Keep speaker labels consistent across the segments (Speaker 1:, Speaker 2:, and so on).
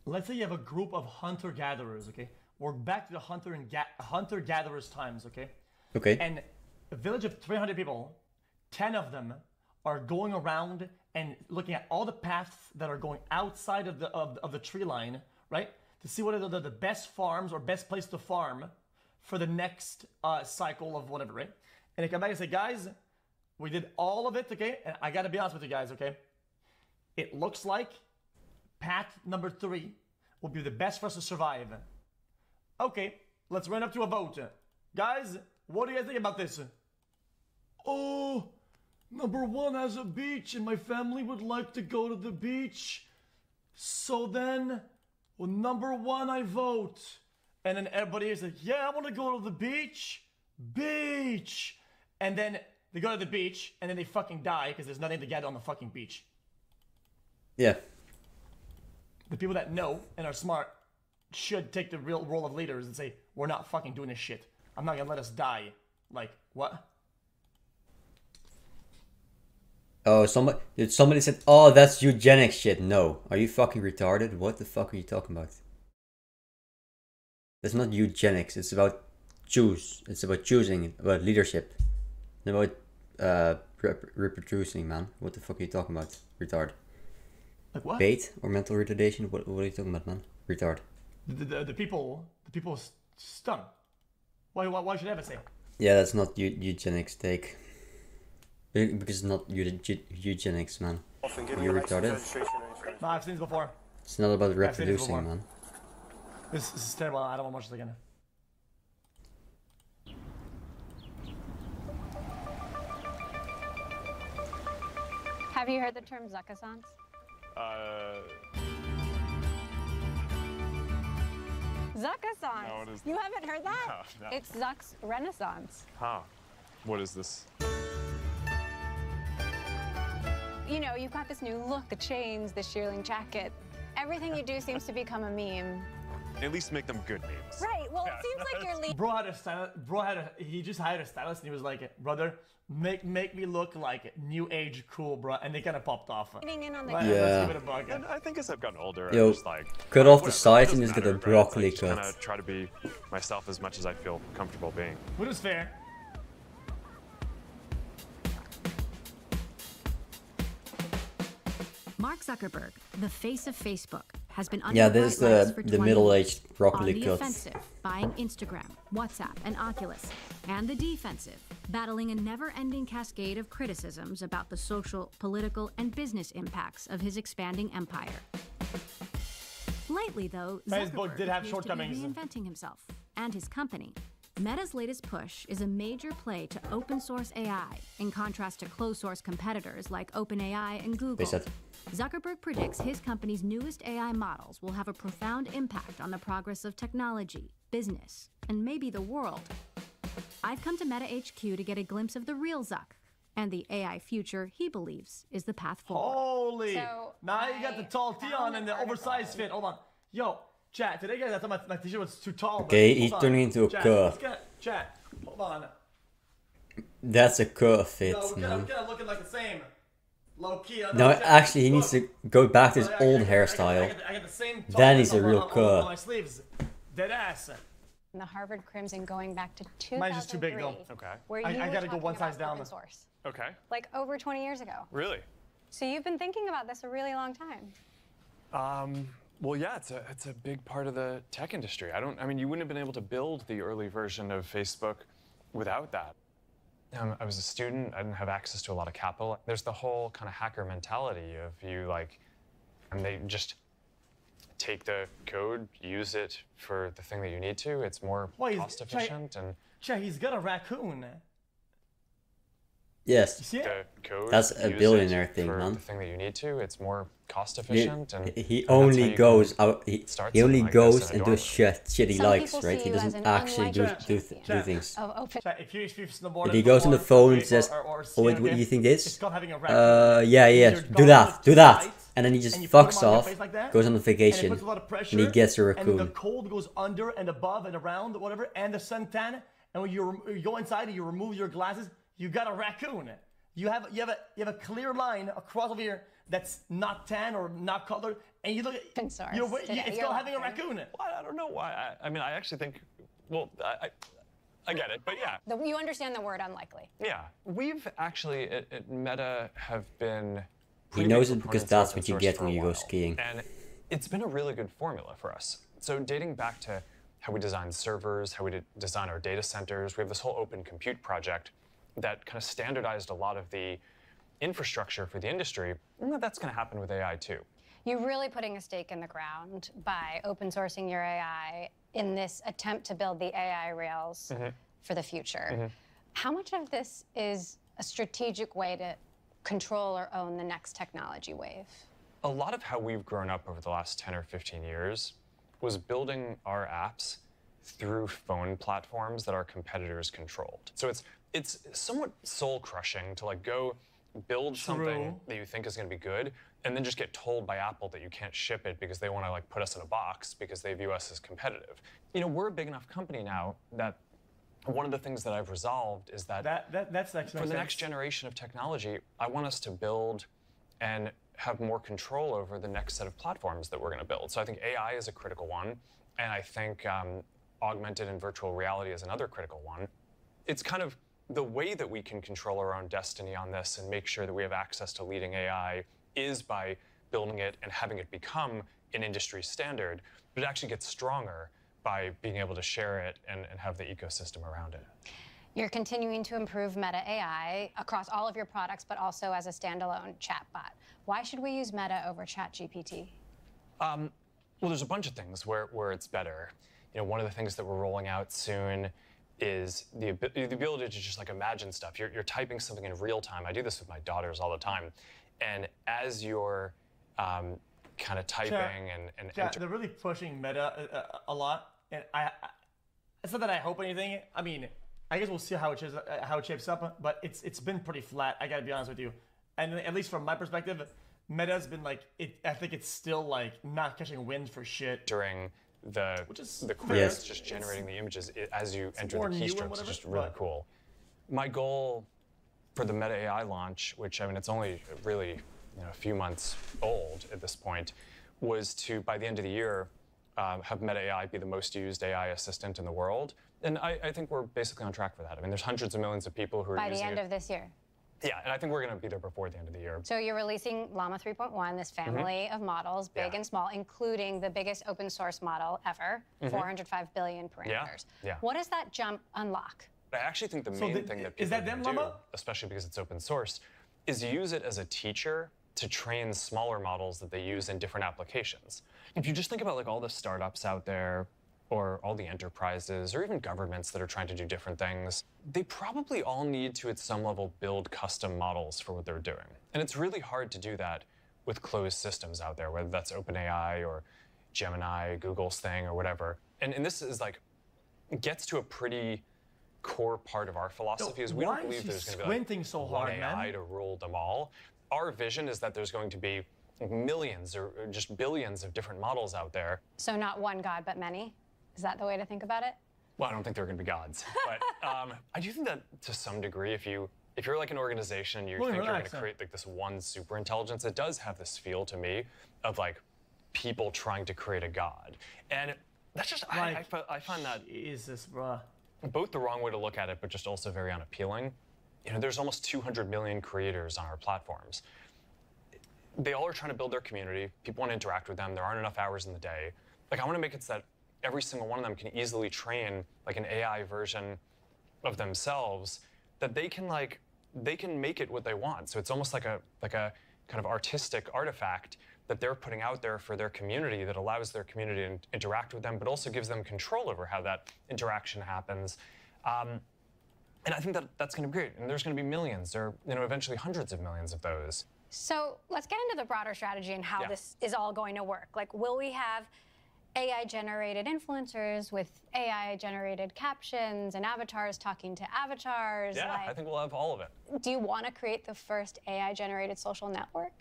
Speaker 1: let's say you have a group of hunter-gatherers, okay? We're back to the hunter-gatherers times, okay?
Speaker 2: Okay.
Speaker 1: And a village of 300 people, 10 of them are going around and looking at all the paths that are going outside of the tree line, right? To see what are the best farms or best place to farm for the next cycle of whatever, right? And they come back and say, guys, we did all of it, okay? And I gotta be honest with you guys, okay? It looks like path number 3 will be the best for us to survive. Okay, let's run up to a vote. Guys, what do you guys think about this? Oh, number 1 has a beach and my family would like to go to the beach. So then, well, number 1, I vote. And then everybody is like, yeah, I want to go to the beach. Beach. And then they go to the beach and then they fucking die because there's nothing to get on the fucking beach.
Speaker 2: Yeah.
Speaker 1: The people that know and are smart should take the real role of leaders and say, we're not fucking doing this shit. I'm not gonna let us die. Like, what?
Speaker 2: Oh, somebody said, oh, that's eugenics shit. No. Are you fucking retarded? What the fuck are you talking about? That's not eugenics. It's about choose. It's about choosing, about leadership. About reproducing, man. What the fuck are you talking about? Retard.
Speaker 1: Like what?
Speaker 2: Bait or mental retardation? What are you talking about, man? Retard.
Speaker 1: The people stung. Why should I have a say?
Speaker 2: Yeah, that's not eugenics take. Because it's not eugenics, man. You're retarded.
Speaker 1: No, I've seen this before.
Speaker 2: It's not about reproducing, man.
Speaker 1: This is terrible. I don't want to watch this again.
Speaker 3: Have you heard the term Zuckassance? Zuckassance!
Speaker 4: No, what is
Speaker 3: You haven't heard that?
Speaker 4: No.
Speaker 3: It's Zuck's Renaissance.
Speaker 4: Huh. What is this?
Speaker 3: You know, you've got this new look, the chains, the shearling jacket. Everything you do seems to become a meme.
Speaker 4: At least make them good memes.
Speaker 3: Right, well, it seems like you're leaving.
Speaker 1: Bro had a stylist. He just hired a stylist and he was like, brother, make me look like new age cool, bro. And they kind of popped off.
Speaker 3: In on the
Speaker 1: Let's give it a bug.
Speaker 4: And I think as I've gotten older,
Speaker 2: Yo,
Speaker 4: I'm just like...
Speaker 2: cut off the
Speaker 4: whatever,
Speaker 2: sides
Speaker 4: it
Speaker 2: and
Speaker 4: doesn't
Speaker 2: just get a
Speaker 4: matter, right?
Speaker 2: broccoli
Speaker 4: It's like,
Speaker 2: cut.
Speaker 4: just try to be myself as much as I feel comfortable being.
Speaker 1: Which is fair.
Speaker 5: Mark Zuckerberg, the face of Facebook, has been
Speaker 2: Yeah,
Speaker 5: under
Speaker 2: this is
Speaker 5: bright lights for 20
Speaker 2: middle-aged
Speaker 5: years.
Speaker 2: broccoli
Speaker 5: On the
Speaker 2: cut.
Speaker 5: offensive, buying Instagram, WhatsApp, and Oculus, and the defensive, battling a never-ending cascade of criticisms about the social, political, and business impacts of his expanding empire. Lately, though,
Speaker 1: Facebook
Speaker 5: Zuckerberg
Speaker 1: did have
Speaker 5: appears
Speaker 1: shortcomings.
Speaker 5: to be reinventing himself and his company. Meta's latest push is a major play to open source AI, in contrast to closed source competitors like OpenAI and Google.
Speaker 2: Is that-
Speaker 5: Zuckerberg predicts his company's newest AI models will have a profound impact on the progress of technology, business, and maybe the world. I've come to Meta HQ to get a glimpse of the real Zuck and the AI future he believes is the path forward.
Speaker 1: Holy!
Speaker 3: So,
Speaker 1: now you got the tall tee on
Speaker 3: found
Speaker 1: and
Speaker 3: an
Speaker 1: the oversized fit. Hold on. Yo, chat, today guys, I thought my t-shirt was too tall. but
Speaker 2: Okay,
Speaker 1: hold
Speaker 2: he's
Speaker 1: on.
Speaker 2: turning into a
Speaker 1: Chat,
Speaker 2: curve.
Speaker 1: let's get, chat, hold on.
Speaker 2: That's a curve fit,
Speaker 1: No, we're
Speaker 2: man.
Speaker 1: kind of looking like the same. Low key.
Speaker 2: No,
Speaker 1: chat,
Speaker 2: actually, he needs
Speaker 1: look.
Speaker 2: to go back to his
Speaker 1: I
Speaker 2: old
Speaker 1: got
Speaker 2: hairstyle.
Speaker 1: the same
Speaker 2: Then he's
Speaker 1: tallness
Speaker 2: a real
Speaker 1: on
Speaker 2: curve.
Speaker 1: my sleeves. Dead ass.
Speaker 3: The Harvard Crimson going back to 2003.
Speaker 1: Mine's just too big, though.
Speaker 4: Okay.
Speaker 3: Where
Speaker 1: I
Speaker 3: you were
Speaker 1: gotta go
Speaker 3: talking
Speaker 1: one size
Speaker 3: about
Speaker 1: down.
Speaker 3: open source.
Speaker 4: Okay.
Speaker 3: Like over 20 years ago.
Speaker 4: Really?
Speaker 3: So you've been thinking about this a really long time.
Speaker 4: Well, yeah, it's a big part of the tech industry. I mean, you wouldn't have been able to build the early version of Facebook without that. I was a student. I didn't have access to a lot of capital. There's the whole kind of hacker mentality of you like, and they just take the code, use it for the thing that you need to. It's more cost efficient and.
Speaker 1: Chat, he's got a raccoon.
Speaker 2: Yes.
Speaker 1: You see it?
Speaker 4: The code,
Speaker 2: That's a
Speaker 4: use
Speaker 2: billionaire
Speaker 4: it
Speaker 2: thing,
Speaker 4: for
Speaker 2: man.
Speaker 4: The thing that you need to. It's more cost efficient, and
Speaker 2: He
Speaker 4: and that's how
Speaker 2: only
Speaker 4: you
Speaker 2: goes
Speaker 4: can
Speaker 2: out.
Speaker 4: start
Speaker 2: He only
Speaker 4: something like this
Speaker 2: goes
Speaker 4: in a
Speaker 2: and
Speaker 4: dorm
Speaker 2: does
Speaker 4: room.
Speaker 2: shit he
Speaker 3: Some
Speaker 2: likes,
Speaker 3: people
Speaker 2: right?
Speaker 3: see
Speaker 2: He
Speaker 3: you as
Speaker 2: doesn't
Speaker 3: an
Speaker 2: actually do
Speaker 3: unlikely
Speaker 2: things.
Speaker 3: Of open.
Speaker 1: Chat, if you've snowboarded
Speaker 2: If he goes on the
Speaker 1: before,
Speaker 2: phone and
Speaker 1: or-
Speaker 2: says,
Speaker 1: or
Speaker 2: "Oh, wait,
Speaker 1: seen,
Speaker 2: what do
Speaker 1: okay,
Speaker 2: you think
Speaker 1: it's
Speaker 2: this?
Speaker 1: called having a raccoon.
Speaker 2: Yeah,
Speaker 1: Your
Speaker 2: do
Speaker 1: dog
Speaker 2: that,
Speaker 1: looks
Speaker 2: do
Speaker 1: to
Speaker 2: that,"
Speaker 1: the
Speaker 2: and then he
Speaker 1: and
Speaker 2: just
Speaker 1: you put him
Speaker 2: fucks
Speaker 1: on your
Speaker 2: off,
Speaker 1: face like that,
Speaker 2: goes on
Speaker 1: and it
Speaker 2: vacation,
Speaker 1: puts a lot of pressure,
Speaker 2: and he gets a
Speaker 1: And the
Speaker 2: raccoon.
Speaker 1: cold goes under and above and around, whatever, and the suntan. And when you go inside and you remove your glasses, you got a raccoon. You have a clear line across over here that's not tan or not colored, and you look at
Speaker 3: Open source
Speaker 1: you're
Speaker 3: today.
Speaker 1: it's
Speaker 3: You're
Speaker 1: still having a
Speaker 3: laughing.
Speaker 1: raccoon.
Speaker 4: Well, I don't know why. I mean, I actually think, well, I get it, but yeah.
Speaker 3: You understand the word unlikely.
Speaker 4: Yeah. We've actually, at Meta, have been...
Speaker 2: He knows it because that's what you get when you go skiing.
Speaker 4: And it's been a really good formula for us. So dating back to how we design servers, how we design our data centers, we have this whole open compute project that kind of standardized a lot of the infrastructure for the industry. And that's going to happen with AI too.
Speaker 3: You're really putting a stake in the ground by open sourcing your AI in this attempt to build the AI rails for the future. How much of this is a strategic way to control or own the next technology wave?
Speaker 4: A lot of how we've grown up over the last 10 or 15 years was building our apps through phone platforms that our competitors controlled. So it's somewhat soul-crushing to like go build something that you think is going to be good and then just get told by Apple that you can't ship it because they want to like put us in a box because they view us as competitive. You know, we're a big enough company now that one of the things that I've resolved is that
Speaker 1: That's actually
Speaker 4: for the next generation of technology, I want us to build and have more control over the next set of platforms that we're going to build. So I think AI is a critical one, and I think augmented and virtual reality is another critical one. It's kind of the way that we can control our own destiny on this and make sure that we have access to leading AI is by building it and having it become an industry standard, but it actually gets stronger by being able to share it and have the ecosystem around it.
Speaker 3: You're continuing to improve Meta AI across all of your products, but also as a standalone chatbot. Why should we use Meta over ChatGPT?
Speaker 4: Well, there's a bunch of things where it's better. You know, one of the things that we're rolling out soon is the ability to just like imagine stuff. You're typing something in real time. I do this with my daughters all the time. And as you're kind of typing and
Speaker 1: they're really pushing Meta a lot. And it's not that I hope anything. I mean, I guess we'll see how it shapes up. But it's been pretty flat. I gotta be honest with you. And at least from my perspective, Meta's been like I think it's still like not catching wind for shit
Speaker 4: during the
Speaker 1: fair.
Speaker 4: it's just generating the images as you enter the keystrokes. It's just really cool. My goal for the Meta AI launch, which I mean it's only really a few months old at this point, was to by the end of the year have Meta AI be the most used AI assistant in the world. And I think we're basically on track for that. I mean, there's hundreds of millions of people who are using it.
Speaker 3: By the end of this year?
Speaker 4: Yeah, and I think we're going to be there before the end of the year.
Speaker 3: So you're releasing Llama 3.1, this family of models, big and small, including the biggest open source model ever, 405 billion parameters.
Speaker 4: Yeah.
Speaker 3: What does that jump unlock?
Speaker 4: I actually think the main thing that people do, especially because it's open source, is use it as a teacher to train smaller models that they use in different applications. If you just think about like all the startups out there, or all the enterprises, or even governments that are trying to do different things, they probably all need to, at some level, build custom models for what they're doing. And it's really hard to do that with closed systems out there, whether that's OpenAI or Gemini, Google's thing, or whatever. And this is like, gets to a pretty core part of our philosophy is we don't believe there's going to be like one AI to rule them all. Our vision is that there's going to be millions or just billions of different models out there.
Speaker 3: So not one God, but many? Is that the way to think about it?
Speaker 4: Well, I don't think they're going to be gods, but I do think that to some degree, if you're like an organization and you think you're going to create like this one super intelligence, it does have this feel to me of like people trying to create a god, and that's just I find that
Speaker 1: Jesus, bruh.
Speaker 4: Both the wrong way to look at it, but just also very unappealing. You know, there's almost 200 million creators on our platforms. They all are trying to build their community. People want to interact with them. There aren't enough hours in the day. Like I want to make it so that every single one of them can easily train like an AI version of themselves that they can make it what they want. So it's almost like a kind of artistic artifact that they're putting out there for their community that allows their community to interact with them, but also gives them control over how that interaction happens. And I think that that's going to be great. And there's going to be millions or eventually hundreds of millions of those.
Speaker 3: So let's get into the broader strategy and how this is all going to work. Like, will we have AI-generated influencers with AI-generated captions and avatars talking to avatars?
Speaker 4: Yeah, I think we'll have all of it.
Speaker 3: Do you want to create the first AI-generated social network?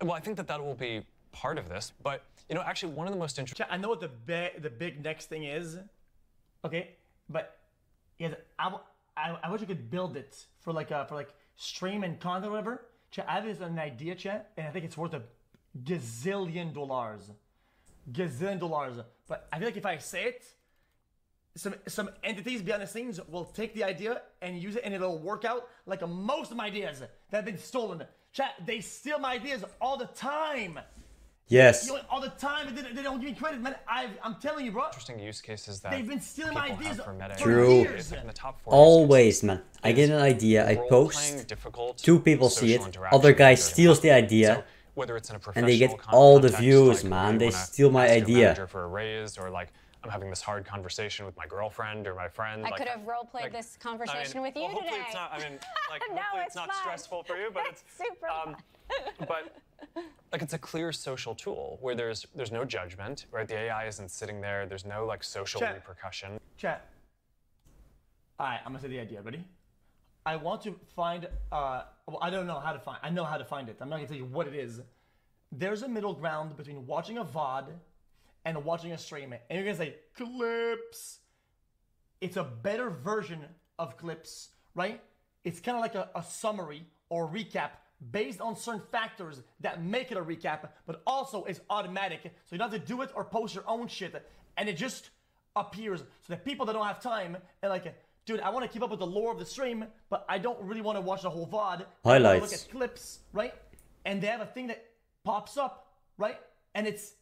Speaker 4: Well, I think that will be part of this. But, actually one of the most interesting...
Speaker 1: I know what the big next thing is, okay? But yeah, I wish you could build it for like stream and content or whatever. Chat, I have an idea, chat, and I think it's worth gazillion dollars. Gazillion dollars. But I feel like if I say it, some entities behind the scenes will take the idea and use it, and it'll work out like most of my ideas that have been stolen. Chat, they steal my ideas all the time.
Speaker 2: Yes.
Speaker 1: You know, all the time. They don't give me credit, man. I'm telling you, bro.
Speaker 4: Interesting use cases that
Speaker 1: they've been stealing my
Speaker 4: people have
Speaker 1: ideas
Speaker 4: for meta.
Speaker 2: True.
Speaker 1: years.
Speaker 4: In the top 4
Speaker 2: Always, man. I get an idea, I post, 2 people see it, other guy steals the idea,
Speaker 4: so whether it's in a
Speaker 2: and they get
Speaker 4: professional
Speaker 2: all the
Speaker 4: context,
Speaker 2: views,
Speaker 4: like
Speaker 2: man.
Speaker 4: you
Speaker 2: They
Speaker 4: wanna
Speaker 2: steal my
Speaker 4: ask your
Speaker 2: idea.
Speaker 4: manager for a raise, or like I'm having this hard conversation with my girlfriend or my friend.
Speaker 3: I
Speaker 4: like,
Speaker 3: could have role-played
Speaker 4: like,
Speaker 3: this conversation with you
Speaker 4: well, hopefully
Speaker 3: today.
Speaker 4: It's not, I mean, like,
Speaker 3: No,
Speaker 4: hopefully
Speaker 3: it's
Speaker 4: it's not
Speaker 3: fun.
Speaker 4: stressful for you, but
Speaker 3: It's
Speaker 4: it's
Speaker 3: super fun.
Speaker 4: But like it's a clear social tool where there's no judgment, right? The AI isn't sitting there. There's no like social
Speaker 1: Chat.
Speaker 4: repercussion.
Speaker 1: Chat. Alright, I'm gonna say the idea. Ready? I want to find. Well, I don't know how to find. I know how to find it. I'm not gonna tell you what it is. There's a middle ground between watching a VOD and watching a stream, and you're gonna say clips. It's a better version of clips, right? It's kind of like a summary or recap based on certain factors that make it a recap, but also is automatic. So you don't have to do it or post your own shit. And it just appears. So that people that don't have time and like, dude, I want to keep up with the lore of the stream, but I don't really want to watch the whole VOD. I wanna look at clips, right? And they have a thing that pops up, right? And it's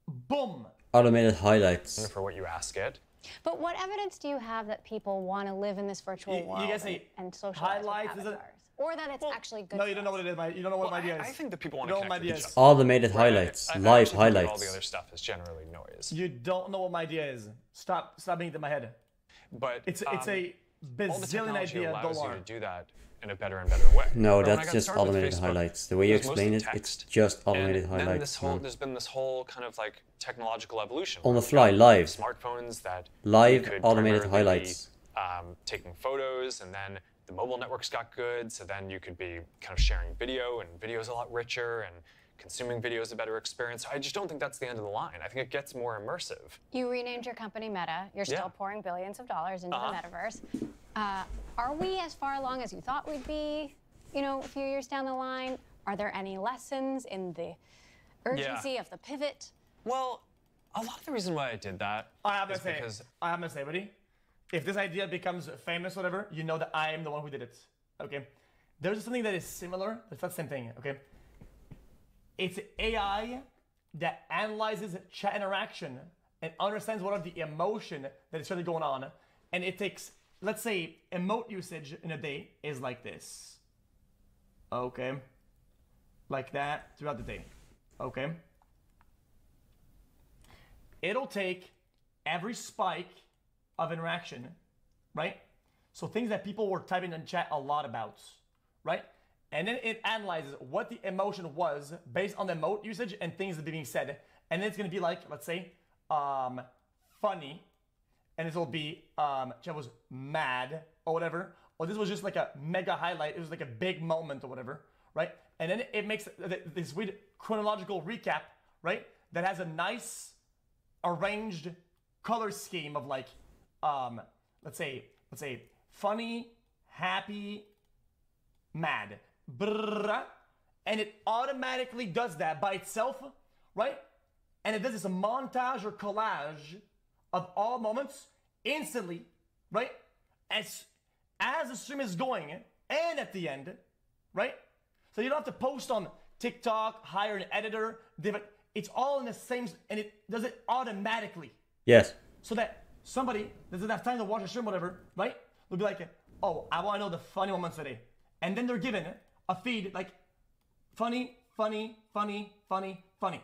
Speaker 1: boom.
Speaker 2: Automated highlights.
Speaker 4: For what you ask it.
Speaker 3: But what evidence do you have that people want to live in this virtual world
Speaker 1: you guys say
Speaker 3: and socialize with
Speaker 1: highlights, is it?
Speaker 3: avatars? Or that it's actually good
Speaker 1: No,
Speaker 3: for
Speaker 1: you don't know
Speaker 3: us?
Speaker 1: what it is. You don't know what my idea is.
Speaker 4: I think that people want
Speaker 1: You
Speaker 4: to
Speaker 1: know what my
Speaker 4: connect with
Speaker 1: idea
Speaker 4: each
Speaker 1: is.
Speaker 4: other.
Speaker 2: Automated highlights.
Speaker 4: I
Speaker 2: Live
Speaker 4: actually think that
Speaker 2: highlights.
Speaker 4: all the other stuff is generally noise.
Speaker 1: You don't know what my idea is. Stop being in my head.
Speaker 4: But
Speaker 1: It's a
Speaker 4: all the
Speaker 1: bazillion
Speaker 4: technology
Speaker 1: idea
Speaker 4: allows you
Speaker 1: dollar.
Speaker 4: to do that in a better and better way.
Speaker 2: No,
Speaker 4: But when I
Speaker 2: that's
Speaker 4: got
Speaker 2: just
Speaker 4: started with
Speaker 2: automated
Speaker 4: Facebook,
Speaker 2: highlights. The way you
Speaker 4: it was
Speaker 2: explain
Speaker 4: mostly
Speaker 2: it, it's
Speaker 4: text.
Speaker 2: just automated
Speaker 4: And then
Speaker 2: highlights, man.
Speaker 4: there's been this whole kind of like technological evolution.
Speaker 2: On the
Speaker 4: We've
Speaker 2: fly,
Speaker 4: got
Speaker 2: live.
Speaker 4: Smartphones that
Speaker 2: Live
Speaker 4: you could
Speaker 2: automated
Speaker 4: primarily be,
Speaker 2: highlights.
Speaker 4: taking photos, and then the mobile networks got good, so then you could be kind of sharing video, and video is a lot richer, and consuming video is a better experience. So I just don't think that's the end of the line. I think it gets more immersive.
Speaker 3: You renamed your company Meta. You're still pouring billions of dollars into the metaverse. Are we as far along as you thought we'd be, you know, a few years down the line? Are there any lessons in the urgency of the pivot?
Speaker 4: Well, a lot of the reason why I did that is because
Speaker 1: I have to say, ready? If this idea becomes famous or whatever, you know that I am the one who did it. Okay? There's something that is similar. It's not the same thing. Okay? It's AI that analyzes chat interaction and understands what are the emotion that is really going on. And it takes, let's say, emote usage in a day is like this. Okay? Like that throughout the day. Okay? It'll take every spike of interaction, right? So things that people were typing in chat a lot about, right? And then it analyzes what the emotion was based on the emote usage and things that are being said. And then it's gonna be like, let's say, funny. And this will be, chat was mad or whatever. Or this was just like a mega highlight. It was like a big moment or whatever, right? And then it makes this weird chronological recap, right? That has a nice arranged color scheme of like, let's say funny, happy, mad, brrrr, and it automatically does that by itself, right? And it does this montage or collage of all moments instantly, right? As the stream is going and at the end, right? So you don't have to post on TikTok, hire an editor, it's all in the same, and it does it automatically.
Speaker 2: Yes.
Speaker 1: So that somebody doesn't have time to watch a stream, whatever, right? They'll be like, oh, I want to know the funny moments today. And then they're given a feed like funny, funny, funny, funny, funny.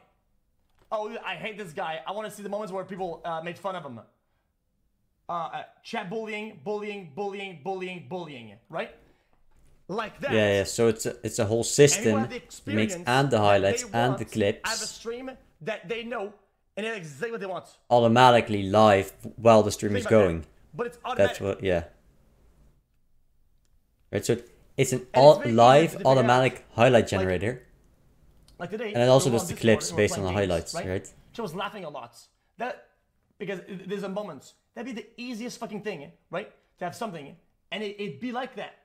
Speaker 1: Oh, I hate this guy. I want to see the moments where people made fun of him. Chat bullying, right? Like that.
Speaker 2: Yeah. So it's a whole system. Makes and the highlights and the
Speaker 1: I have a
Speaker 2: clips
Speaker 1: stream that they know, and it's exactly what they want.
Speaker 2: automatically live while the stream is going.
Speaker 1: But it's automatic.
Speaker 2: That's what. Yeah. Right. So it's an
Speaker 1: And it's very easy
Speaker 2: live
Speaker 1: to figure out.
Speaker 2: automatic highlight generator.
Speaker 1: Like today,
Speaker 2: And it also
Speaker 1: we were
Speaker 2: does
Speaker 1: on
Speaker 2: the
Speaker 1: Discord
Speaker 2: clips
Speaker 1: and we were
Speaker 2: based on the
Speaker 1: playing
Speaker 2: highlights,
Speaker 1: games,
Speaker 2: right?
Speaker 1: She was laughing a lot. Because there's a moment. That'd be the easiest fucking thing, right? To have something, and it'd be like that,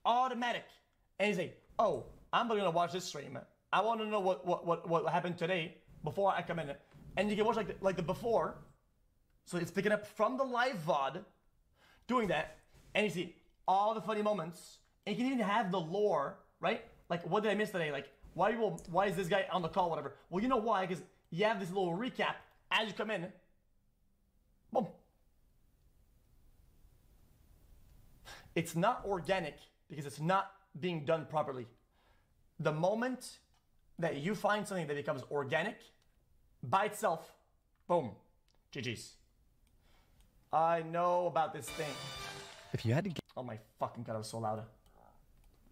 Speaker 1: automatic. And you say, oh, I'm gonna watch this stream, I want to know what happened today before I come in, and you can watch like the before. So it's picking up from the live VOD, doing that, and you see all the funny moments. And you can even have the lore, right? Like, what did I miss today? Like, why is this guy on the call? Whatever. Well, you know why? Because you have this little recap as you come in. Boom. It's not organic because it's not being done properly. The moment that you find something that becomes organic by itself, boom, GG's. I know about this thing.
Speaker 6: If you had to get...
Speaker 1: Oh my fucking god, I was so loud.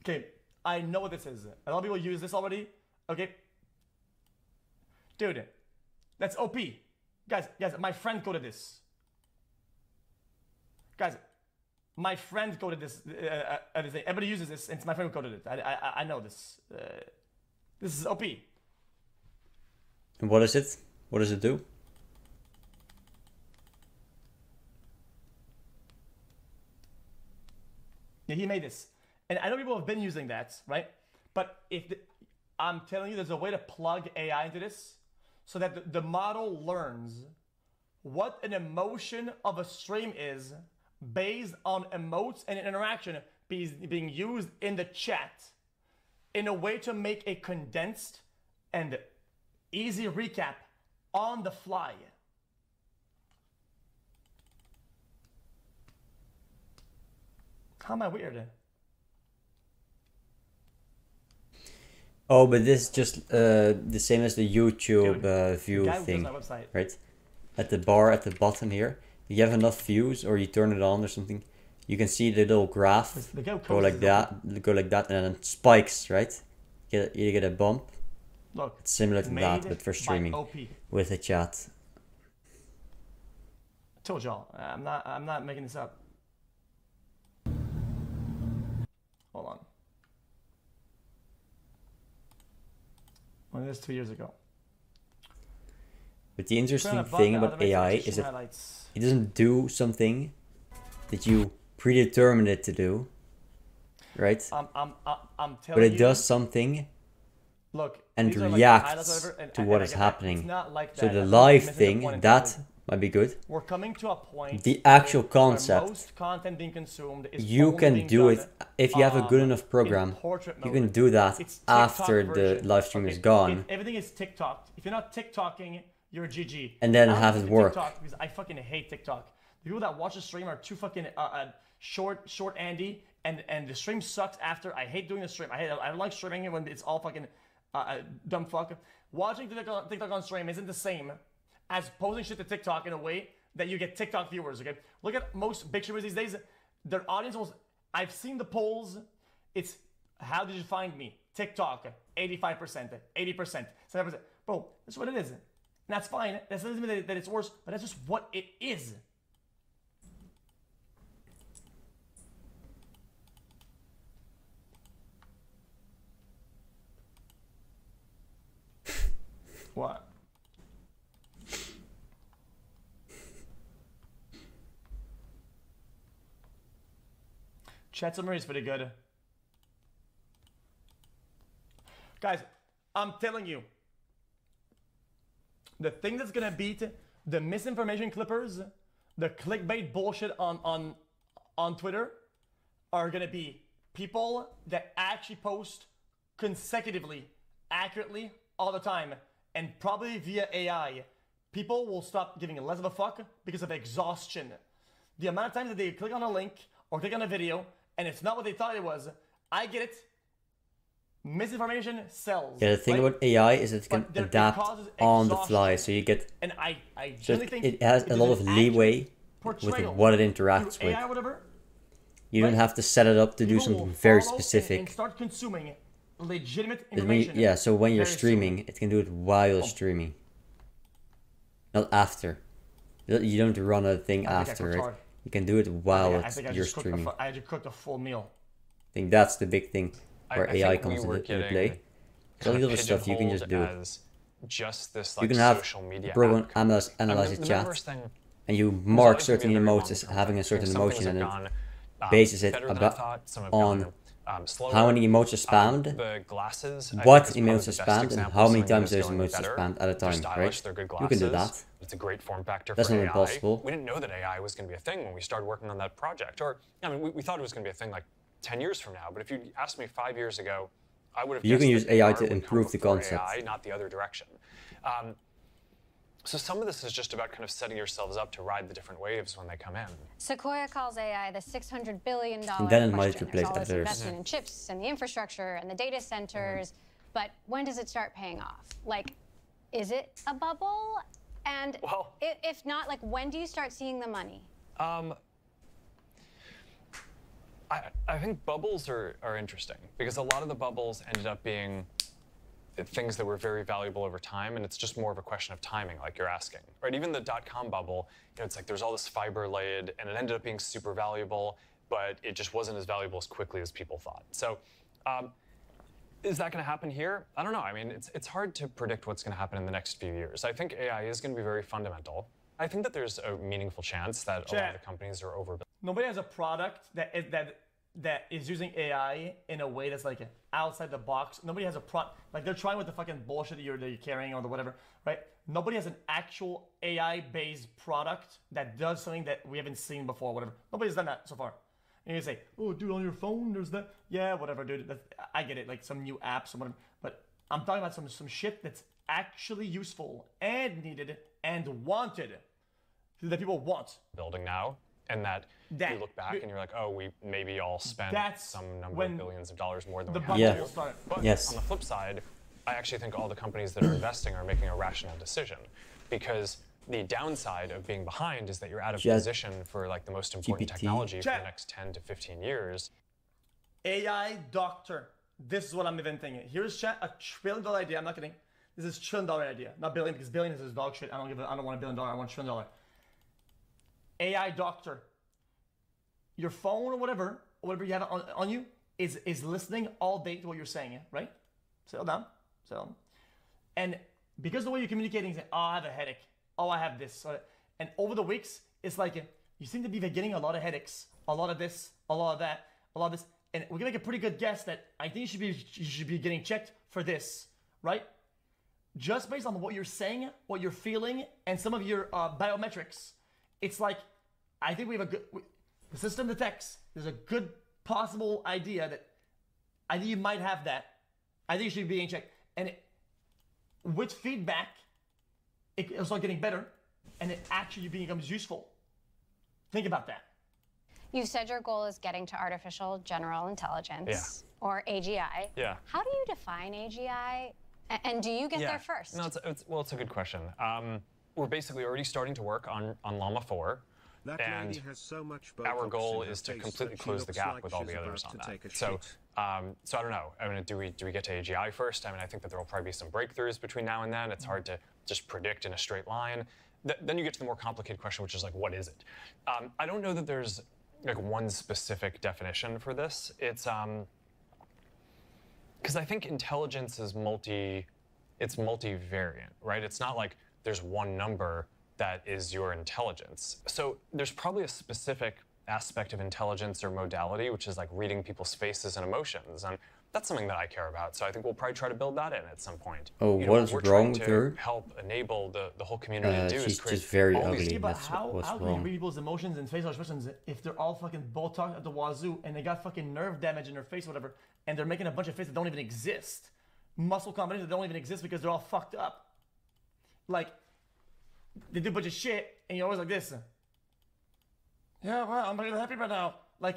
Speaker 1: Okay, I know what this is. A lot of people use this already. Okay. Dude, that's OP. Guys, my friend coded this. Guys, my friend coded this. Everybody uses this, and it's my friend who coded it. I know this. This is OP.
Speaker 2: And what is it? What does it do?
Speaker 1: Yeah, he made this. And I know people have been using that, right? But I'm telling you, there's a way to plug AI into this so that the model learns what an emotion of a stream is based on emotes and interaction being used in the chat in a way to make a condensed and easy recap on the fly. How am I weird?
Speaker 2: Oh, but this is just the same as the YouTube view
Speaker 1: guy who
Speaker 2: thing,
Speaker 1: does my website.
Speaker 2: right? At the bar at the bottom here, if you have enough views or you turn it on or something, you can see the little graph
Speaker 1: The guy who
Speaker 2: go
Speaker 1: codes
Speaker 2: like
Speaker 1: is
Speaker 2: that, and then it spikes, right? You get a bump.
Speaker 1: Look,
Speaker 2: It's similar to that,
Speaker 1: made
Speaker 2: but for
Speaker 1: by
Speaker 2: streaming
Speaker 1: OP.
Speaker 2: with the chat.
Speaker 1: I told y'all, I'm not making this up. Hold on. Well, this 2 years ago.
Speaker 2: But the interesting
Speaker 1: Trying to
Speaker 2: thing
Speaker 1: bug out
Speaker 2: about
Speaker 1: the
Speaker 2: AI
Speaker 1: notification
Speaker 2: is that
Speaker 1: highlights.
Speaker 2: it doesn't do something that you predetermined it to do, right?
Speaker 1: I'm telling
Speaker 2: But it
Speaker 1: you.
Speaker 2: does something
Speaker 1: Look,
Speaker 2: and
Speaker 1: these are like
Speaker 2: reacts
Speaker 1: highlights or whatever, and
Speaker 2: to
Speaker 1: I-
Speaker 2: what
Speaker 1: and I
Speaker 2: is
Speaker 1: get that.
Speaker 2: happening.
Speaker 1: It's not like
Speaker 2: So
Speaker 1: that.
Speaker 2: the
Speaker 1: I'm
Speaker 2: live
Speaker 1: missing the
Speaker 2: thing,
Speaker 1: point
Speaker 2: that
Speaker 1: entirely.
Speaker 2: might be good.
Speaker 1: We're coming to a point.
Speaker 2: The actual
Speaker 1: where
Speaker 2: concept,
Speaker 1: most content being consumed is
Speaker 2: you
Speaker 1: only
Speaker 2: can
Speaker 1: being
Speaker 2: do
Speaker 1: done,
Speaker 2: it if you have a good enough
Speaker 1: in
Speaker 2: program.
Speaker 1: portrait
Speaker 2: You
Speaker 1: mode.
Speaker 2: can do that
Speaker 1: It's TikTok
Speaker 2: after the
Speaker 1: version.
Speaker 2: live stream
Speaker 1: Okay,
Speaker 2: is gone,
Speaker 1: if everything is TikTok. If you're not TikToking, you're GG.
Speaker 2: and then
Speaker 1: I don't
Speaker 2: have
Speaker 1: listen
Speaker 2: it
Speaker 1: to
Speaker 2: work.
Speaker 1: TikTok because I fucking hate TikTok. The people that watch the stream are too fucking short Andy, and the stream sucks after. I hate doing the stream. I don't like streaming it when it's all fucking dumb fuck. Watching TikTok on stream isn't the same as posting shit to TikTok in a way that you get TikTok viewers, okay? Look at most big streamers these days. Their audience was, I've seen the polls. It's, how did you find me? TikTok, 85%, 80%, 7%. Bro, that's what it is. And that's fine. That doesn't mean that it's worse, but that's just what it is. What? Chat summary is pretty good. Guys, I'm telling you, the thing that's gonna beat the misinformation clippers, the clickbait bullshit on Twitter, are gonna be people that actually post consecutively, accurately, all the time, and probably via AI. People will stop giving less of a fuck because of exhaustion. The amount of times that they click on a link or click on a video and it's not what they thought it was, I get it. Misinformation sells.
Speaker 2: Yeah, the thing
Speaker 1: right?
Speaker 2: about AI is it can
Speaker 1: But it
Speaker 2: adapt
Speaker 1: causes
Speaker 2: on the fly,
Speaker 1: exhaustion.
Speaker 2: so you get
Speaker 1: And I
Speaker 2: so
Speaker 1: genuinely think
Speaker 2: it has a
Speaker 1: is
Speaker 2: lot
Speaker 1: an
Speaker 2: of
Speaker 1: accurate
Speaker 2: leeway with
Speaker 1: portrayal
Speaker 2: what it interacts
Speaker 1: through
Speaker 2: with.
Speaker 1: AI or whatever.
Speaker 2: You don't
Speaker 1: right?
Speaker 2: have to set it up to do
Speaker 1: People
Speaker 2: something
Speaker 1: will
Speaker 2: very
Speaker 1: follow
Speaker 2: specific.
Speaker 1: and start consuming legitimate
Speaker 2: Because when you-
Speaker 1: information.
Speaker 2: yeah, so when you're
Speaker 1: very soon.
Speaker 2: streaming, it can do it while
Speaker 1: Oh.
Speaker 2: you're streaming, not after. You don't run a thing
Speaker 1: I think I
Speaker 2: after
Speaker 1: cooked
Speaker 2: it.
Speaker 1: hard.
Speaker 2: You can do it while
Speaker 1: I think I
Speaker 2: you're
Speaker 1: just cooked
Speaker 2: streaming.
Speaker 1: I just cooked a full meal.
Speaker 2: I think that's the big thing where
Speaker 4: I
Speaker 2: AI
Speaker 4: think
Speaker 2: comes
Speaker 4: we were
Speaker 2: into
Speaker 4: getting
Speaker 2: play. All the other stuff you can just do.
Speaker 4: as just this
Speaker 2: You
Speaker 4: like
Speaker 2: can have
Speaker 4: social media
Speaker 2: program
Speaker 4: app.
Speaker 2: analyze
Speaker 4: I mean,
Speaker 2: the
Speaker 4: the
Speaker 2: chat,
Speaker 4: metaverse thing
Speaker 2: and you
Speaker 4: was
Speaker 2: mark
Speaker 4: always gonna be
Speaker 2: certain
Speaker 4: a very
Speaker 2: emotes
Speaker 4: long
Speaker 2: as
Speaker 4: term
Speaker 2: having a
Speaker 4: thing.
Speaker 2: certain
Speaker 4: Some things
Speaker 2: emotion,
Speaker 4: have
Speaker 2: and
Speaker 4: gone,
Speaker 2: it bases it
Speaker 4: better than I
Speaker 2: about
Speaker 4: thought, some have
Speaker 2: on
Speaker 4: gone slower.
Speaker 2: How many emails are spammed?
Speaker 4: The glasses.
Speaker 2: What
Speaker 4: I think, is
Speaker 2: emails
Speaker 4: probably
Speaker 2: are
Speaker 4: the best
Speaker 2: spammed and
Speaker 4: example
Speaker 2: how
Speaker 4: of
Speaker 2: many
Speaker 4: something
Speaker 2: times
Speaker 4: that's
Speaker 2: those
Speaker 4: going
Speaker 2: emails are
Speaker 4: better.
Speaker 2: spammed at a
Speaker 4: They're
Speaker 2: time,
Speaker 4: stylish,
Speaker 2: right?
Speaker 4: they're good
Speaker 2: You can do
Speaker 4: glasses.
Speaker 2: that.
Speaker 4: It's a great form factor
Speaker 2: That's
Speaker 4: for
Speaker 2: not
Speaker 4: AI.
Speaker 2: impossible.
Speaker 4: We didn't know that AI was going to be a thing when we started working on that project. Or, I mean, we thought it was going to be a thing like 10 years from now. But if you asked me 5 years ago, I would have
Speaker 2: You
Speaker 4: guessed
Speaker 2: can use
Speaker 4: that
Speaker 2: AI
Speaker 4: AR
Speaker 2: to
Speaker 4: would come
Speaker 2: improve the
Speaker 4: before
Speaker 2: concept.
Speaker 4: AI, not the other direction. So some of this is just about kind of setting yourselves up to ride the different waves when they come in.
Speaker 3: Sequoia calls AI the $600 billion
Speaker 2: And then it might
Speaker 3: question.
Speaker 2: replace
Speaker 3: There's all this
Speaker 2: others.
Speaker 3: investment in chips and the infrastructure and the data centers. But when does it start paying off? Like, is it a bubble? And
Speaker 4: Well-
Speaker 3: if not, like, when do you start seeing the money?
Speaker 4: I think bubbles are interesting because a lot of the bubbles ended up being things that were very valuable over time, and it's just more of a question of timing, like you're asking, right? Even the dot-com bubble, it's like there's all this fiber laid, and it ended up being super valuable, but it just wasn't as valuable as quickly as people thought. So, is that going to happen here? I don't know. I mean, it's hard to predict what's going to happen in the next few years. I think AI is going to be very fundamental. I think that there's a meaningful chance that a lot of the companies are overbuilt.
Speaker 1: Nobody has a product that is using AI in a way that's like outside the box. Nobody has a like they're trying with the fucking bullshit that you're carrying or the whatever, right? Nobody has an actual AI-based product that does something that we haven't seen before, whatever. Nobody's done that so far. And you say, oh, dude, on your phone, there's that. Yeah, whatever, dude. I get it, like some new apps or whatever. But I'm talking about some shit that's actually useful and needed and wanted that people want.
Speaker 4: Building now, and that you look back and you're like, oh, we maybe all spent some number of billions of dollars more than we have
Speaker 2: Yeah.
Speaker 4: to. But
Speaker 2: Yes.
Speaker 4: on the flip side, I actually think all the companies that are investing are making a rational decision, because the downside of being behind is that you're out of position for like the most important
Speaker 2: GPT.
Speaker 4: technology for the next 10 to 15 years.
Speaker 1: AI doctor. This is what I'm inventing. Here's chat, $1 trillion idea. I'm not kidding. This is $1 trillion idea, not billion, because billion is dog shit. I don't want $1 billion. I want $1 trillion. AI doctor. Your phone or whatever you have on you is listening all day to what you're saying, right? Settle down. And because the way you're communicating is like, oh, I have a headache. Oh, I have this. And over the weeks, it's like you seem to be getting a lot of headaches, a lot of this, a lot of that, a lot of this. And we're gonna make a pretty good guess that I think you should be getting checked for this, right? Just based on what you're saying, what you're feeling, and some of your biometrics, it's like I think we have the system detects. There's a good possible idea that I think you might have that. I think you should be being checked, and with feedback, it'll start getting better, and it actually becomes useful. Think about that.
Speaker 3: You said your goal is getting to artificial general intelligence, or AGI.
Speaker 4: Yeah.
Speaker 3: How do you define AGI? And do you get there first?
Speaker 4: No, it's a good question. We're basically already starting to work on Llama 4. And our goal is to completely close the gap with all the others on that. So I don't know. I mean, do we get to AGI first? I mean, I think that there will probably be some breakthroughs between now and then. It's hard to just predict in a straight line. Then you get to the more complicated question, which is like, what is it? I don't know that there's like one specific definition for this. It's because I think intelligence is multivariant, right? It's not like there's one number that is your intelligence. So there's probably a specific aspect of intelligence or modality, which is like reading people's faces and emotions. And that's something that I care about. So I think we'll probably try to build that in at some point.
Speaker 2: Oh, what is wrong with her?
Speaker 4: Help enable the whole community to do is
Speaker 2: She's
Speaker 4: create
Speaker 2: just very
Speaker 4: all
Speaker 2: ugly.
Speaker 4: these.
Speaker 1: Yeah, but
Speaker 2: That's
Speaker 1: how
Speaker 2: what's
Speaker 1: can you
Speaker 2: wrong.
Speaker 1: read people's emotions and facial expressions if they're all fucking Botox at the wazoo and they got fucking nerve damage in their face or whatever, and they're making a bunch of faces that don't even exist, muscle combinations that don't even exist because they're all fucked up. Like, they do a bunch of shit, and you're always like this. Yeah, well, I'm really happy right now. Like,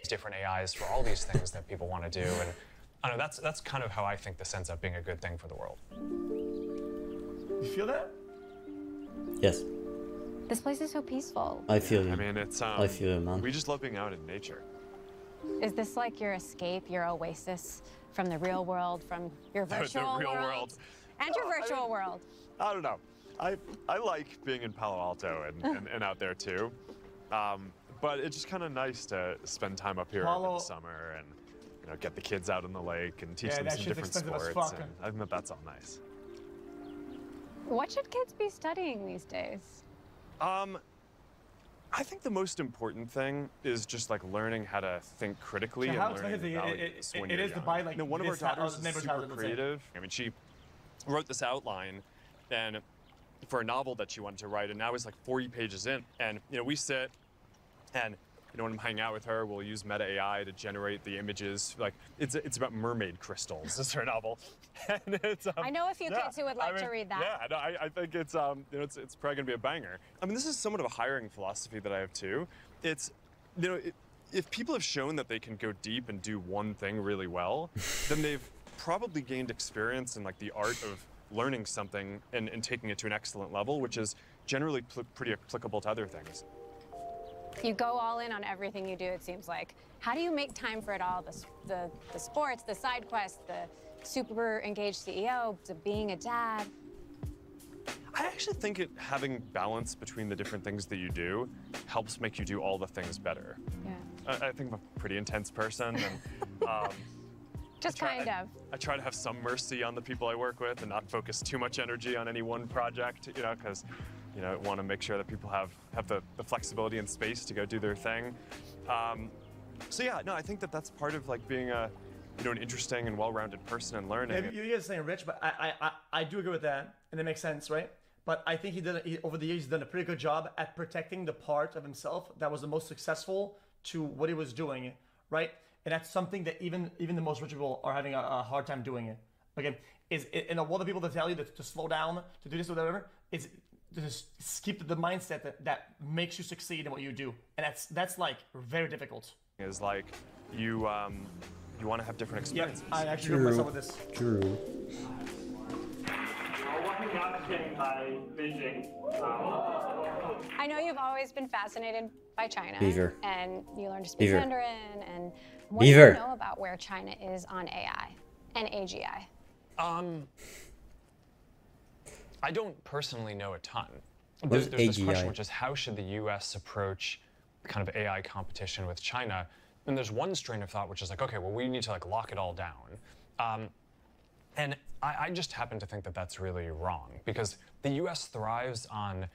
Speaker 4: Different AIs for all these things that people want to do, and I don't know. That's kind of how I think this ends up being a good thing for the world.
Speaker 1: you feel that?
Speaker 2: Yes,
Speaker 3: This place is so peaceful.
Speaker 2: I feel you.
Speaker 6: I mean, it's
Speaker 2: I feel you, man.
Speaker 6: we just love being out in nature.
Speaker 3: Is this like your escape, your oasis from the real world, from your virtual
Speaker 6: real world.
Speaker 3: And your virtual world?
Speaker 6: I don't know. I like being in Palo Alto and out there too. But it's just kind of nice to spend time up here in the summer and get the kids out on the lake and teach them
Speaker 1: that
Speaker 6: some
Speaker 1: shit's
Speaker 6: different
Speaker 1: expensive as
Speaker 6: sports.
Speaker 1: fuck.
Speaker 6: And I think that's all nice.
Speaker 3: What should kids be studying these days?
Speaker 6: I think the most important thing is just like learning how to think critically
Speaker 1: So
Speaker 6: and
Speaker 1: how
Speaker 6: learning the values when you're
Speaker 1: it is to
Speaker 6: young.
Speaker 1: buy like
Speaker 6: One of our
Speaker 1: this
Speaker 6: daughters is
Speaker 1: neighbor's
Speaker 6: super
Speaker 1: house, let's say.
Speaker 6: creative. I mean, she wrote this outline and for a novel that she wanted to write, and now it's like 40 pages in. And we sit and when I'm hanging out with her, we'll use Meta AI to generate the images. Like it's about mermaid crystals. This is her novel, and it's.
Speaker 3: I know a few kids who would like to read that.
Speaker 6: Yeah, no, I think it's it's probably gonna be a banger. I mean, this is somewhat of a hiring philosophy that I have too. It's if people have shown that they can go deep and do one thing really well, then they've probably gained experience in like the art of learning something and taking it to an excellent level, which is generally pretty applicable to other things.
Speaker 3: You go all in on everything you do, it seems like. How do you make time for it all? The sports, the side quests, the super engaged CEO, the being a dad.
Speaker 6: I actually think having balance between the different things that you do helps make you do all the things better.
Speaker 3: Yeah.
Speaker 6: I think I'm a pretty intense person, and
Speaker 3: Just kind of.
Speaker 6: I try to have some mercy on the people I work with and not focus too much energy on any one project, because I want to make sure that people have the flexibility and space to go do their thing. So yeah, no, I think that's part of like being an interesting and well-rounded person and learning.
Speaker 1: Yeah, you guys are saying rich, but I do agree with that, and it makes sense, right? But I think over the years he's done a pretty good job at protecting the part of himself that was the most successful to what he was doing, right? And that's something that even the most rich people are having a hard time doing. Again, is in a world of people that tell you to slow down, to do this or whatever, is to just keep the mindset that makes you succeed in what you do, and that's like very difficult.
Speaker 6: Is like you want to have different experiences.
Speaker 1: Yeah, I actually agree myself with this.
Speaker 2: True.
Speaker 3: I know you've always been fascinated by China.
Speaker 2: Beaver.
Speaker 3: And you learned to speak
Speaker 2: Beaver.
Speaker 3: Mandarin. And what
Speaker 2: Beaver.
Speaker 3: do you know about where China is on AI and AGI?
Speaker 4: I don't personally know a ton.
Speaker 2: What is
Speaker 4: There's this
Speaker 2: AGI?
Speaker 4: question, which is how should the U.S. approach kind of AI competition with China? And there's one strain of thought which is like, okay, well, we need to like lock it all down. And I just happen to think that that's really wrong, because the U.S. thrives on.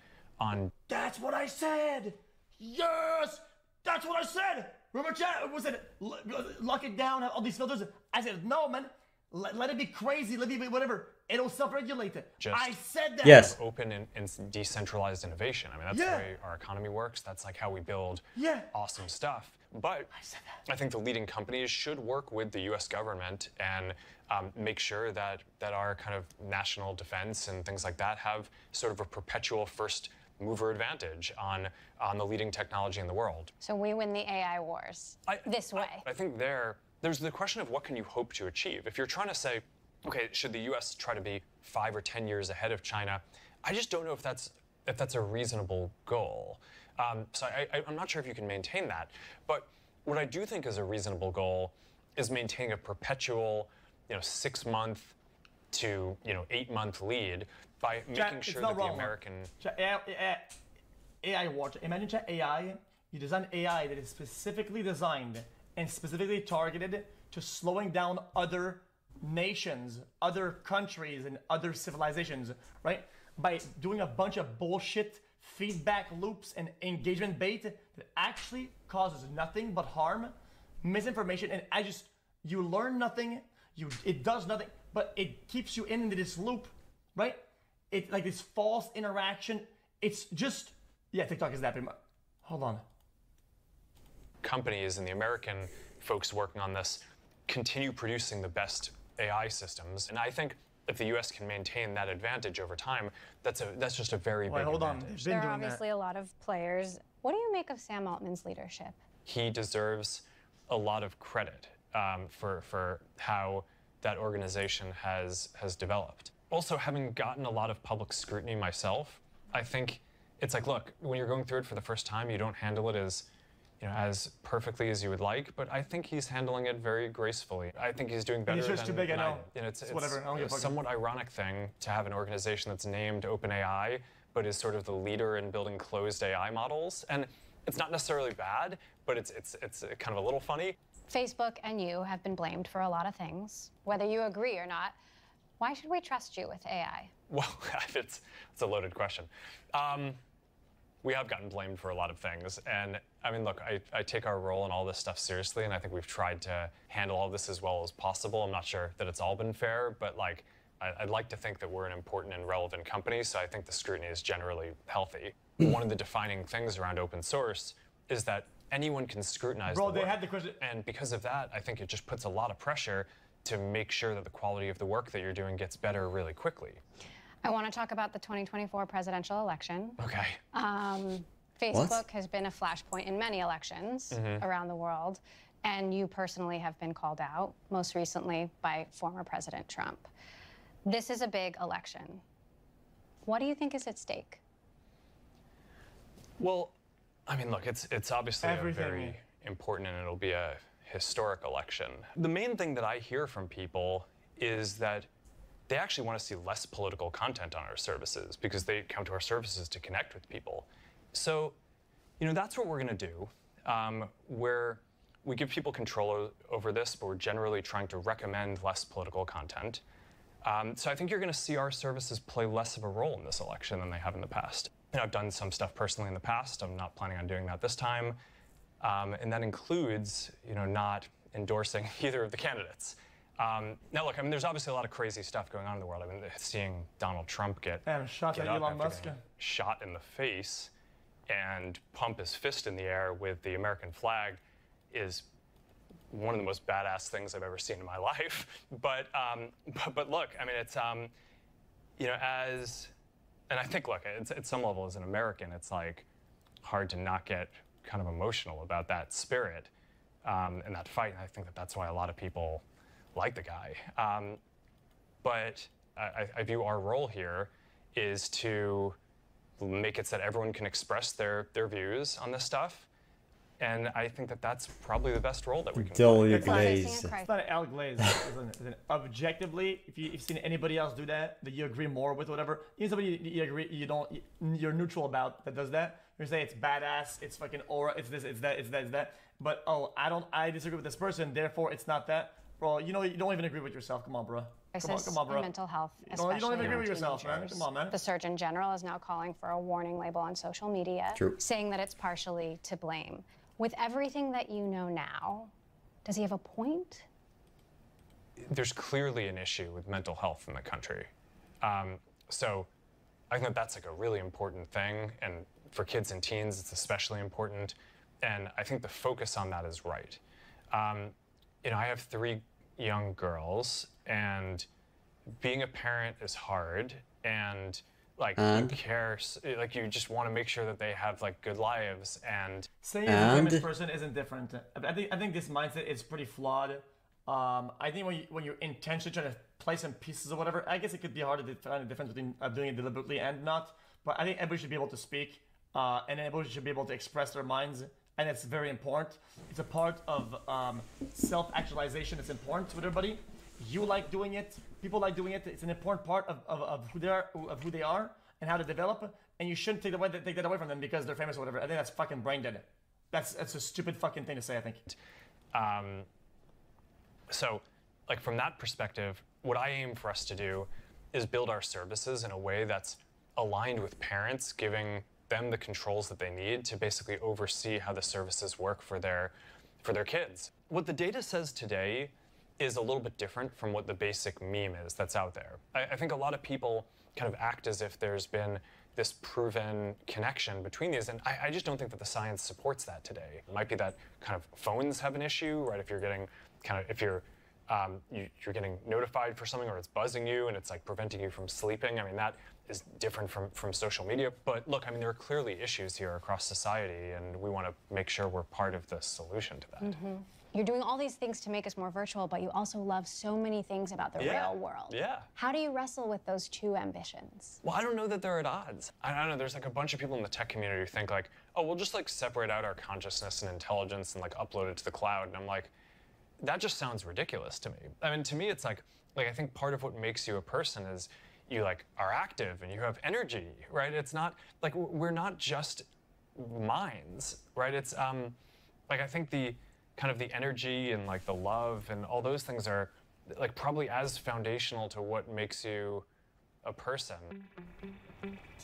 Speaker 1: That's what I said. Yes, that's what I said. Remember, chat? Was it lock it down? Have all these filters? I said no, man. Let it be crazy. Let it be whatever. It'll self-regulate it. I said that.
Speaker 2: Yes.
Speaker 4: Open and decentralized innovation. I mean, that's the way our economy works. That's like how we build awesome stuff. But I think the leading companies should work with the U.S. government and make sure that our kind of national defense and things like that have sort of a perpetual first mover advantage on the leading technology in the world.
Speaker 3: So we win the AI wars this way.
Speaker 4: I think there's the question of what can you hope to achieve. If you're trying to say, okay, should the U.S. try to be 5 or 10 years ahead of China? I just don't know if that's a reasonable goal. So I'm not sure if you can maintain that. But what I do think is a reasonable goal is maintaining a perpetual, 6-month to 8-month lead by making sure that the American
Speaker 1: AI watch. Imagine chat AI. You design AI that is specifically designed and specifically targeted to slowing down other nations, other countries, and other civilizations, right? By doing a bunch of bullshit feedback loops and engagement bait that actually causes nothing but harm, misinformation, and you learn nothing, it does nothing, but it keeps you into this loop, right? It's like this false interaction. It's just, TikTok is that pretty much. Hold on.
Speaker 4: Companies and the American folks working on this continue producing the best AI systems, and I think if the U.S. can maintain that advantage over time, that's just a very big advantage.
Speaker 3: There are obviously a lot of players. What do you make of Sam Altman's leadership?
Speaker 4: He deserves a lot of credit for how that organization has developed. Also, having gotten a lot of public scrutiny myself, I think it's like, look, when you're going through it for the first time, you don't handle it as perfectly as you would like, but I think he's handling it very gracefully. I think he's doing better.
Speaker 1: He's just too big, I know.
Speaker 4: It's
Speaker 1: whatever.
Speaker 4: a somewhat ironic thing to have an organization that's named OpenAI, but is sort of the leader in building closed AI models. And it's not necessarily bad, but it's kind of a little funny.
Speaker 3: Facebook and you have been blamed for a lot of things, whether you agree or not. Why should we trust you with AI?
Speaker 4: Well, it's a loaded question. we have gotten blamed for a lot of things. And I mean, look, I take our role in all this stuff seriously, and I think we've tried to handle all this as well as possible. I'm not sure that it's all been fair, but like, I'd like to think that we're an important and relevant company, so I think the scrutiny is generally healthy. One of the defining things around open source is that anyone can scrutinize the work.
Speaker 1: They had the question.
Speaker 4: And because of that, I think it just puts a lot of pressure to make sure that the quality of the work that you're doing gets better really quickly.
Speaker 3: I want to talk about the 2024 presidential election.
Speaker 4: Okay.
Speaker 3: Facebook has been a flashpoint in many elections around the world, and you personally have been called out, most recently by former President Trump. This is a big election. What do you think is at stake?
Speaker 4: Well, I mean, look, it's obviously a very important, and it'll be a historic election. The main thing that I hear from people is that they actually want to see less political content on our services because they come to our services to connect with people. So, you know, that's what we're going to do, where we give people control over this, but we're generally trying to recommend less political content. So I think you're going to see our services play less of a role in this election than they have in the past. You know, I've done some stuff personally in the past. I'm not planning on doing that this time. And that includes, you know, not endorsing either of the candidates. Now, look, I mean, there's obviously a lot of crazy stuff going on in the world. I mean, seeing Donald Trump get
Speaker 1: shot at Elon Musk,
Speaker 4: shot in the face, and pump his fist in the air with the American flag is one of the most badass things I've ever seen in my life. But look, I mean, it's you know, and I think, look, at some level as an American, it's like hard to not get kind of emotional about that spirit and that fight. And I think that that's why a lot of people like the guy. But I view our role here is to make it so that everyone can express their views on this stuff. And I think that that's probably the best role that we can play.
Speaker 1: It's not an Al Glaze, isn't it? Objectively, if you've seen anybody else do that you agree more with, whatever, you somebody you agree, you're neutral about that does that, you say it's badass, it's fucking aura, it's this, it's that, it's that, it's that. But I disagree with this person, therefore it's not that. Bro, you know, you don't even agree with yourself. Come on, bro. Come on, bro.
Speaker 3: Mental health,
Speaker 1: you don't even agree with yourself, man. Come on, man.
Speaker 3: The Surgeon General is now calling for a warning label on social media, saying that it's partially to blame. With everything that you know now, does he have a point?
Speaker 4: There's clearly an issue with mental health in the country. So I think that that's like a really important thing. And for kids and teens, it's especially important. And I think the focus on that is right. You know, I have 3 young girls, and being a parent is hard. And like, who cares? Like, you just want to make sure that they have like good lives. And
Speaker 1: saying a famous person isn't different. I think this mindset is pretty flawed. I think when you're intentionally trying to play some pieces or whatever, I guess it could be hard to find a difference between doing it deliberately and not. But I think everybody should be able to speak, and everybody should be able to express their minds, and it's very important. It's a part of self-actualization. It's important to everybody. You like doing it. People like doing it. It's an important part of who they are and how to develop. And you shouldn't take that away from them because they're famous or whatever. I think that's fucking brain dead. That's a stupid fucking thing to say, I think.
Speaker 4: So, like, from that perspective, what I aim for us to do is build our services in a way that's aligned with parents, giving them the controls that they need to basically oversee how the services work for their kids. What the data says today is a little bit different from what the basic meme is that's out there. I think a lot of people kind of act as if there's been this proven connection between these, and I just don't think that the science supports that today. It might be that kind of phones have an issue, right? If you're getting you're getting notified for something, or it's buzzing you and it's like preventing you from sleeping. I mean, that is different from social media. But look, I mean, there are clearly issues here across society, and we want to make sure we're part of the solution to that.
Speaker 3: Mm-hmm. You're doing all these things to make us more virtual, but you also love so many things about the real world.
Speaker 4: Yeah.
Speaker 3: How do you wrestle with those 2 ambitions?
Speaker 4: Well, I don't know that they're at odds. I don't know, there's like a bunch of people in the tech community who think like, oh, we'll just like separate out our consciousness and intelligence and like upload it to the cloud. And I'm like, that just sounds ridiculous to me. I mean, to me, it's like I think part of what makes you a person is you like are active and you have energy, right? It's not like we're not just minds, right? It's like I think the kind of the energy and like the love and all those things are like probably as foundational to what makes you a person.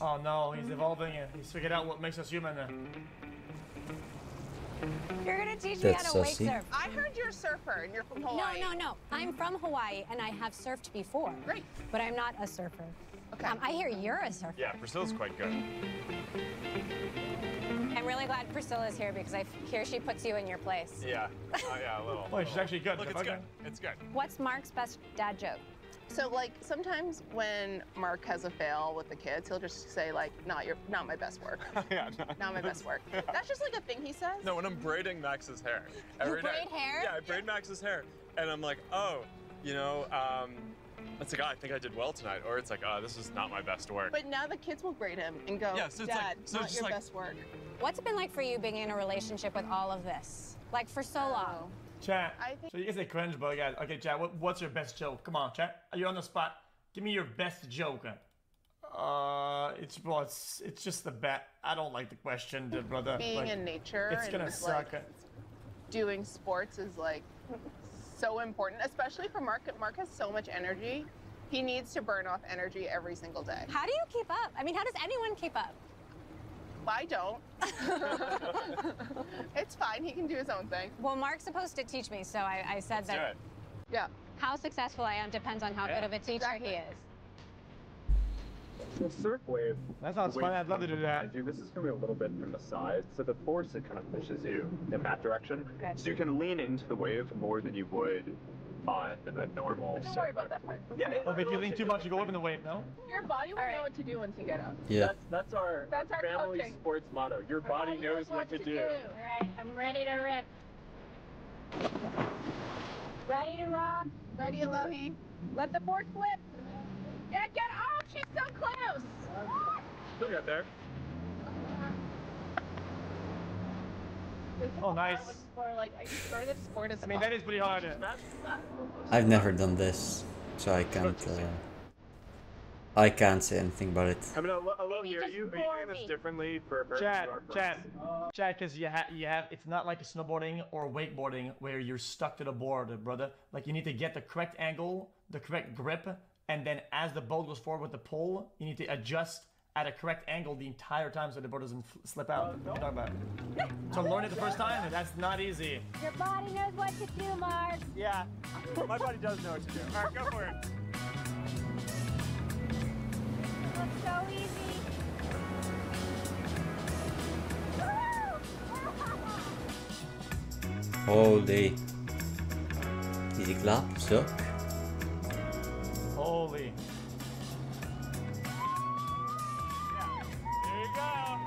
Speaker 1: Oh no, he's evolving it. He's figured out what makes us human.
Speaker 3: You're gonna teach me how to wake
Speaker 2: sussy.
Speaker 3: surf.
Speaker 7: I heard you're a surfer and you're from Hawaii.
Speaker 3: No. I'm from Hawaii and I have surfed before.
Speaker 7: Great.
Speaker 3: But I'm not a surfer.
Speaker 7: Okay.
Speaker 3: I hear you're a surfer.
Speaker 6: Yeah, Priscilla's quite good.
Speaker 3: I'm really glad Priscilla's here because I hear she puts you in your place.
Speaker 6: Yeah. Oh, yeah, a little.
Speaker 1: Oh, she's actually good.
Speaker 6: Look, it's good. It's good.
Speaker 3: What's Mark's best dad joke?
Speaker 7: So like sometimes when Mark has a fail with the kids, he'll just say like, not my best work.
Speaker 6: Yeah,
Speaker 7: Not my best work. That's just like a thing he says.
Speaker 6: No, when I'm braiding Max's hair. Every
Speaker 3: braid
Speaker 6: day.
Speaker 3: hair?
Speaker 6: Yeah, I braid Max's hair. And I'm like, oh, you know, it's like, oh, I think I did well tonight. Or it's like, oh, this is not my best work.
Speaker 7: But now the kids will grade him and go,
Speaker 6: Yeah, so it's
Speaker 7: Dad,
Speaker 6: like- so
Speaker 7: not
Speaker 6: it's
Speaker 7: your
Speaker 6: like-
Speaker 7: best work.
Speaker 3: What's it been like for you being in a relationship with all of this? Like for so long?
Speaker 1: Chat.
Speaker 7: I think-
Speaker 1: So you can say cringe, but yeah. Okay, chat. What's your best joke? Come on, chat. You're on the spot. Give me your best joke. It's just the bet. I don't like the question, brother.
Speaker 7: Being
Speaker 1: Like,
Speaker 7: in nature
Speaker 1: it's
Speaker 7: and
Speaker 1: gonna
Speaker 7: just,
Speaker 1: suck.
Speaker 7: like, doing sports is like so important, especially for Mark. Mark has so much energy. He needs to burn off energy every single day.
Speaker 3: How do you keep up? I mean, how does anyone keep up?
Speaker 7: I don't. It's fine. He can do his own thing.
Speaker 3: Well, Mark's supposed to teach me, so I said
Speaker 6: Do
Speaker 3: that
Speaker 6: it.
Speaker 7: Yeah.
Speaker 3: how successful I am depends on how good of a teacher he is.
Speaker 8: The surf wave.
Speaker 1: That sounds
Speaker 8: wave
Speaker 1: fun. I'd love to do that.
Speaker 8: This is coming a little bit from the side, so the force it kind of pushes you in that direction.
Speaker 3: Okay.
Speaker 8: So you can lean into the wave more than you would on a normal.
Speaker 7: Don't worry about that part.
Speaker 8: Yeah.
Speaker 1: Well, if you lean too much, you go up in the wave, no?
Speaker 7: Your body will
Speaker 3: All right.
Speaker 7: know what to do once you get up.
Speaker 2: Yeah.
Speaker 8: That's our family
Speaker 7: coaching.
Speaker 8: sports motto. Your body knows what to do.
Speaker 3: All right, I'm ready to rip. Ready to rock?
Speaker 7: Ready, Elohi? Let the board flip. Yeah, get off. She's so close.
Speaker 8: Still got there.
Speaker 1: Oh, nice.
Speaker 7: Like, I started sport as
Speaker 1: I mean, that is pretty hard.
Speaker 2: I've never done this, so I can't say anything about it.
Speaker 8: I mean, hello here. Are
Speaker 3: just
Speaker 8: you
Speaker 3: bore
Speaker 8: doing this
Speaker 3: me.
Speaker 1: Chat,
Speaker 8: differently for
Speaker 1: because you have. It's not like snowboarding or wakeboarding where you're stuck to the board, brother. Like you need to get the correct angle, the correct grip, and then as the boat goes forward with the pull, you need to adjust at a correct angle the entire time so the boat doesn't slip out. What are you talking about? So learn it the first time, and that's not easy.
Speaker 3: Your body knows what to do, Mark.
Speaker 8: Yeah, my body does know what to do. All right, go for it.
Speaker 3: It's so easy.
Speaker 2: Holy. Easy clap, so.
Speaker 1: Holy.
Speaker 8: There you go.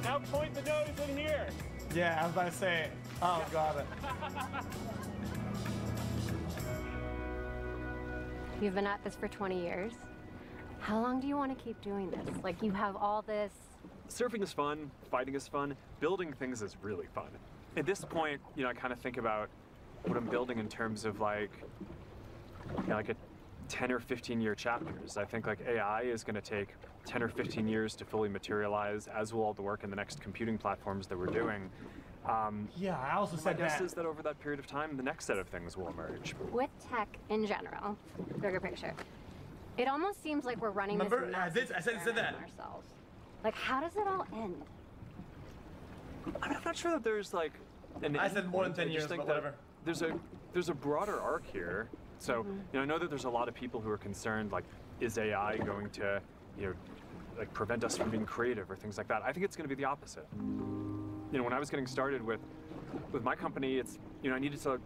Speaker 8: Now point the nose in here.
Speaker 1: Yeah, I was about to say. Oh god.
Speaker 9: You've been at this for 20 years. How long do you want to keep doing this? Like, you have all this.
Speaker 4: Surfing is fun, fighting is fun, building things is really fun. At this point, you know, I kind of think about what I'm building in terms of like a 10 or 15 year chapters. I think like AI is going to take 10 or 15 years to fully materialize, as will all the work in the next computing platforms that we're doing.
Speaker 1: Yeah, I also
Speaker 4: My
Speaker 1: said
Speaker 4: guess
Speaker 1: that.
Speaker 4: is that over that period of time, the next set of things will emerge.
Speaker 9: With tech in general, bigger picture, it almost seems like we're running
Speaker 1: Remember?
Speaker 9: this
Speaker 1: I
Speaker 9: massive
Speaker 1: said
Speaker 9: experiment
Speaker 1: that.
Speaker 9: on ourselves. Like, how does it all end?
Speaker 4: I'm not sure that there's like an
Speaker 1: I said more than
Speaker 4: end
Speaker 1: 10
Speaker 4: point. I
Speaker 1: years,
Speaker 4: just think
Speaker 1: but
Speaker 4: that
Speaker 1: whatever.
Speaker 4: There's a broader arc here. So you know, I know that there's a lot of people who are concerned, like, is AI going to, you know, like prevent us from being creative or things like that? I think it's going to be the opposite. You know, when I was getting started with my company, it's, you know, I needed to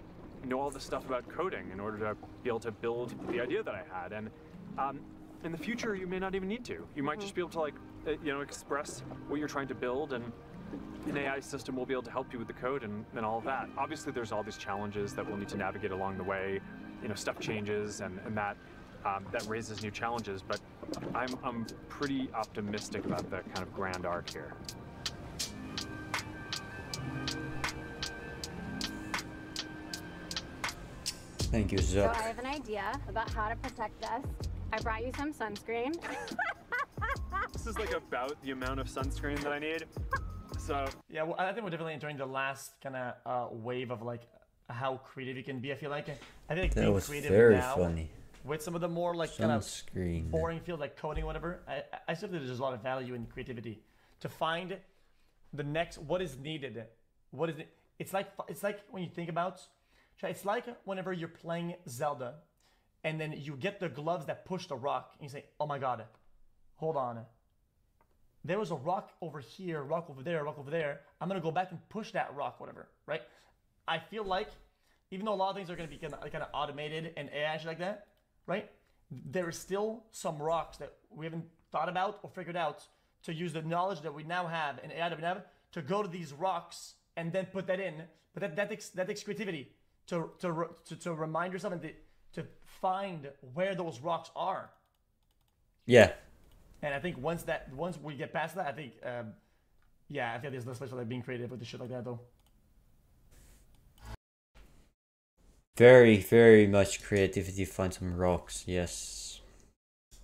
Speaker 4: know all this stuff about coding in order to be able to build the idea that I had. And in the future, you may not even need to. You might just be able to, like, you know, express what you're trying to build, and an AI system will be able to help you with the code and all of that. Obviously, there's all these challenges that we'll need to navigate along the way. You know, stuff changes, and that raises new challenges. But I'm pretty optimistic about the kind of grand arc here.
Speaker 2: Thank you,
Speaker 9: So
Speaker 2: Zuck.
Speaker 9: I have an idea about how to protect us. I brought you some sunscreen.
Speaker 4: This is like about the amount of sunscreen that I need. So
Speaker 1: Yeah, well, I think we're definitely entering the last kind of wave of like how creative you can be. I feel like
Speaker 2: That
Speaker 1: being
Speaker 2: was
Speaker 1: creative
Speaker 2: very
Speaker 1: now
Speaker 2: funny.
Speaker 1: with some of the more like kind of
Speaker 2: Sunscreen.
Speaker 1: boring field like coding or whatever, I still think there's a lot of value in creativity to find the next what is needed. What is it? It's like when you think about, it's like whenever you're playing Zelda, and then you get the gloves that push the rock, and you say, "Oh my God, hold on. There was a rock over here, rock over there, rock over there. I'm gonna go back and push that rock, whatever." Right? I feel like even though a lot of things are gonna be kind of automated and AI shit like that, right? There is still some rocks that we haven't thought about or figured out to use the knowledge that we now have and AI that we have to go to these rocks and then put that in. But that takes creativity to remind yourself and to find where those rocks are.
Speaker 2: Yeah.
Speaker 1: And I think once we get past that, I think, I think there's less place for like being creative with the shit like that though.
Speaker 2: Very, very much creativity. Find some rocks. Yes.